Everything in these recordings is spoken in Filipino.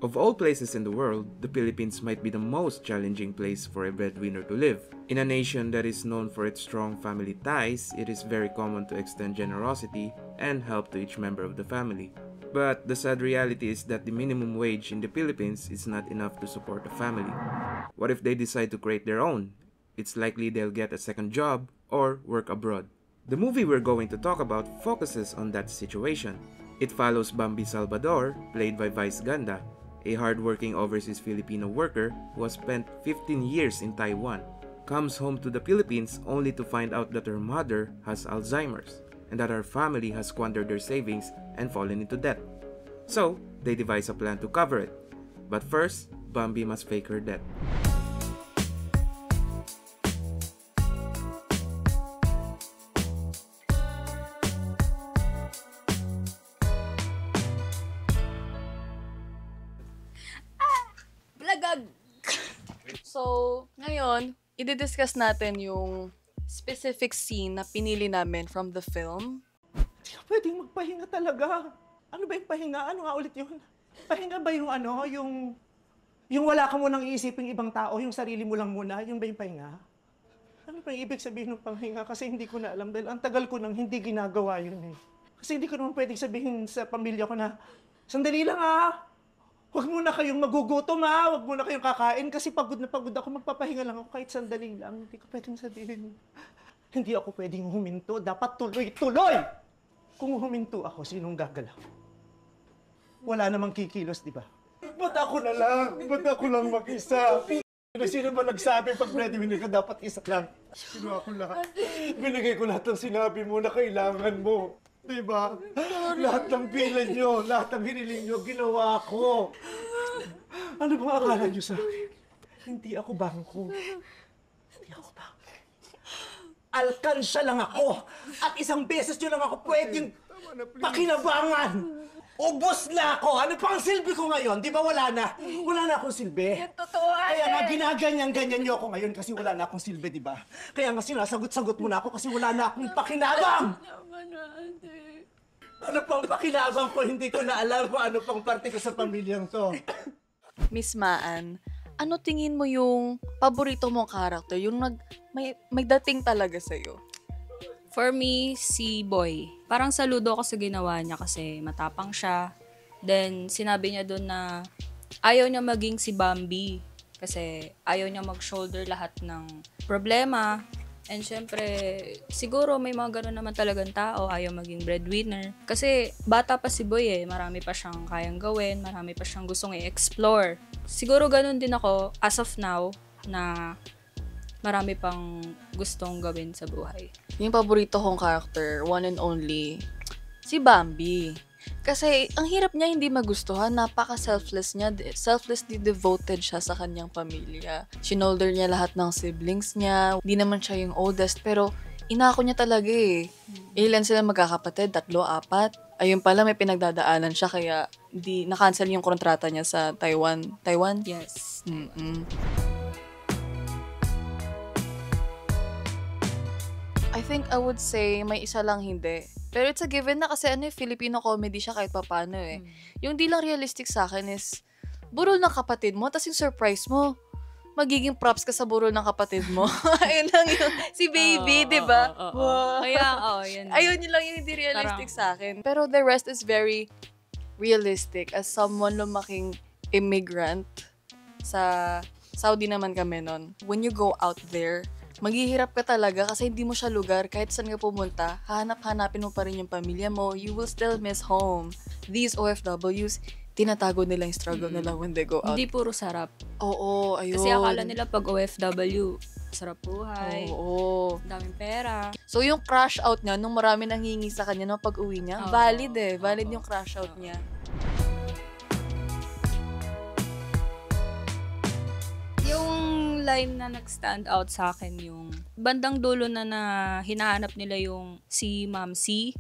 Of all places in the world, the Philippines might be the most challenging place for a breadwinner to live. In a nation that is known for its strong family ties, it is very common to extend generosity and help to each member of the family. But the sad reality is that the minimum wage in the Philippines is not enough to support a family. What if they decide to create their own? It's likely they'll get a second job or work abroad. The movie we're going to talk about focuses on that situation. It follows Bambi Salvador, played by Vice Ganda, a hardworking overseas Filipino worker who has spent 15 years in Taiwan, comes home to the Philippines only to find out that her mother has Alzheimer's and that her family has squandered their savings and fallen into debt. So, they devise a plan to cover it. But first, Bambi must fake her death. Lagag! So, ngayon, i-discuss natin yung specific scene na pinili namin from the film. Pwedeng magpahinga talaga. Ano ba yung pahinga? Ano nga ulit yun? Pahinga ba yung ano, yung wala ka munang iisiping ibang tao, yung sarili mo lang muna, yung ba yung pahinga? Ano ba yung ibig sabihin ng pahinga? Kasi hindi ko na alam dahil ang tagal ko nang hindi ginagawa yun eh. Kasi hindi ko naman pwedeng sabihin sa pamilya ko na, sandali lang ah, huwag muna kayong magugutom ah, huwag muna kayong kakain kasi pagod na pagod ako, magpapahinga lang ako kahit sandali lang. Hindi ko pwedeng sabihin. Hindi ako pwedeng huminto, dapat tuloy-tuloy! Kung huminto ako, sinong gagalaw? Wala namang kikilos, di ba? Ba't ako na lang? Ba't ako lang mag-isa? Sino ba nagsabi pag breadwinner ka dapat isa lang? Sino ako lahat? Binigay ko lahat ng sinabi mo na kailangan mo. Di ba? Lahat ng bilan nyo, lahat ng hiniling nyo, ginawa ko. Ano bang akala nyo sa akin? Hindi ako bangko. Hindi ako bangko. Alkansya lang ako. At isang beses nyo lang ako pwedeng pakinabangan. Ubos na ako! Ano pang silbi ko ngayon? Di ba wala na? Wala na akong silbi. Yung totoo, Kaya nga ginaganyan-ganyan niyo ako ngayon kasi wala na akong silbi, di ba? Kaya nga sinasagot-sagot mo na ako kasi wala na akong pakinabang! Ano pang pakinabang ko? Hindi ko na alam kung ano pang parte ko sa pamilyang to. Miss Maan, ano tingin mo yung paborito mong character? Yung may dating talaga sa'yo? For me, si Boy. Parang saludo ako sa ginawa niya kasi matapang siya. Then, sinabi niya doon na ayaw niya maging si Bambi. Kasi ayaw niya mag-shoulder lahat ng problema. And syempre, siguro may mga gano'n naman talagang tao, ayaw maging breadwinner. Kasi bata pa si Boy eh, marami pa siyang kayang gawin, marami pa siyang gustong i-explore. Siguro gano'n din ako, as of now, na marami pang gustong gawin sa buhay. Yung paborito kong character, one and only, si Bambi. Kasi ang hirap niya hindi magustuhan, napaka-selfless niya, selflessly devoted siya sa kanyang pamilya. Shinolder niya lahat ng siblings niya, hindi naman siya yung oldest, pero inako niya talaga eh. Ilan sila magkakapatid, 3, 4. Ayun pala, may pinagdadaanan siya, kaya di na-cancel yung kontrata niya sa Taiwan. Taiwan? Yes. I think I would say may isa lang hindi. Pero it's a given na kasi Filipino comedy siya kahit papano eh. Yung di lang realistic sa akin is, burol ng kapatid mo, tas yung surprise mo, magiging props ka sa burol ng kapatid mo. Ayun lang yung, si baby, di ba? Wow. Kaya, yun. Ayun yun lang yung hindi realistic sa akin. Pero the rest is very realistic. As someone lumaking immigrant, sa Saudi naman kami nun. When you go out there, maghihirap ka talaga kasi hindi mo siya lugar. Kahit saan ka pumunta, hahanap-hanapin mo pa rin yung pamilya mo. You will still miss home. These OFWs, tinatago nila yung struggle nila when they go out. Hindi puro sarap. Oo, ayun. Kasi akala nila pag OFW, sarap buhay, Oo. daming pera. So yung crash out niya, nung marami nanghingi sa kanya nung pag-uwi niya, valid eh. Valid yung crash out niya. Yung line na nag-stand out sa akin yung bandang dulo na hinahanap nila yung si Ma'am C,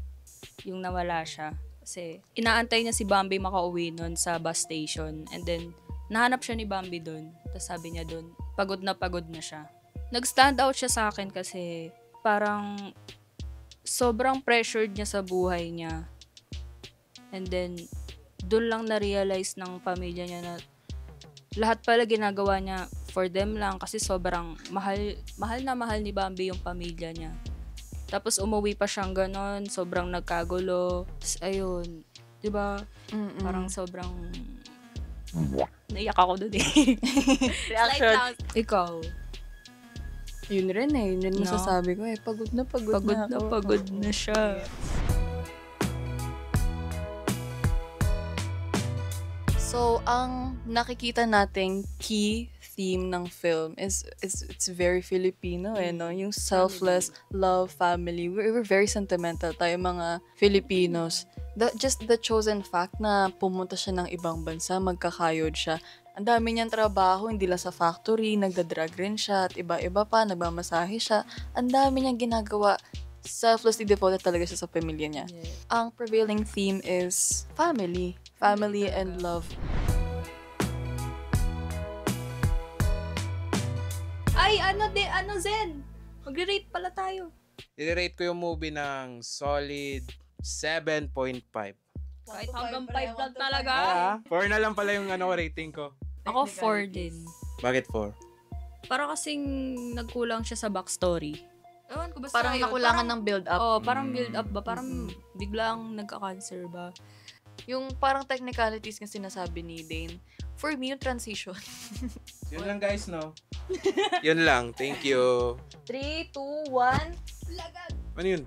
yung nawala siya. Kasi inaantay niya si Bambi makauwi nun sa bus station. And then, nahanap siya ni Bambi dun. Tapos sabi niya dun, pagod na siya. Nag-stand out siya sa akin kasi parang sobrang pressured niya sa buhay niya. And then, doon lang na-realize ng pamilya niya na lahat pala ginagawa niya for them lang kasi sobrang mahal ni Bambi yung pamilya niya. Tapos umuwi pa siyang ganon, sobrang nagkagulo. Tapos ayun, 'di ba? Parang sobrang naiyak ako doon eh. Slight Reaction. lang. Ikaw, Yun rin eh. Yun rin No? masasabi ko eh. Pagod na ako. pagod na siya. So, ang nakikita nating key theme ng film is it's very Filipino eh, no? Yung selfless love, family. We're very sentimental tayo mga Filipinos. Just the chosen fact na pumunta siya ng ibang bansa, magkakayod siya. Ang dami niyang trabaho, hindi lang sa factory, nagdadrag rin siya, at iba-iba pa, nagmamasahe siya. Ang dami niyang ginagawa. Selflessly devoted talaga siya sa pamilya niya. Ang prevailing theme is family. Family and love. Ay, Zen? Magre-rate pala tayo. I-rate ko yung movie ng solid 7.5. Kahit hanggang 5 lang talaga. 4 na lang pala yung rating ko. Ako 4 din. Bakit 4? Para kasing nagkulang siya sa backstory. Ewan ko, basta Parang yun. nakulangan ng build-up. Parang build-up ba? Parang biglang nagka-cancer ba? Yung parang technicalities nga sinasabi ni Dane. For me, yung transition. Yun lang guys, no? Yun lang. Thank you. 3, 2, 1. Ano yun?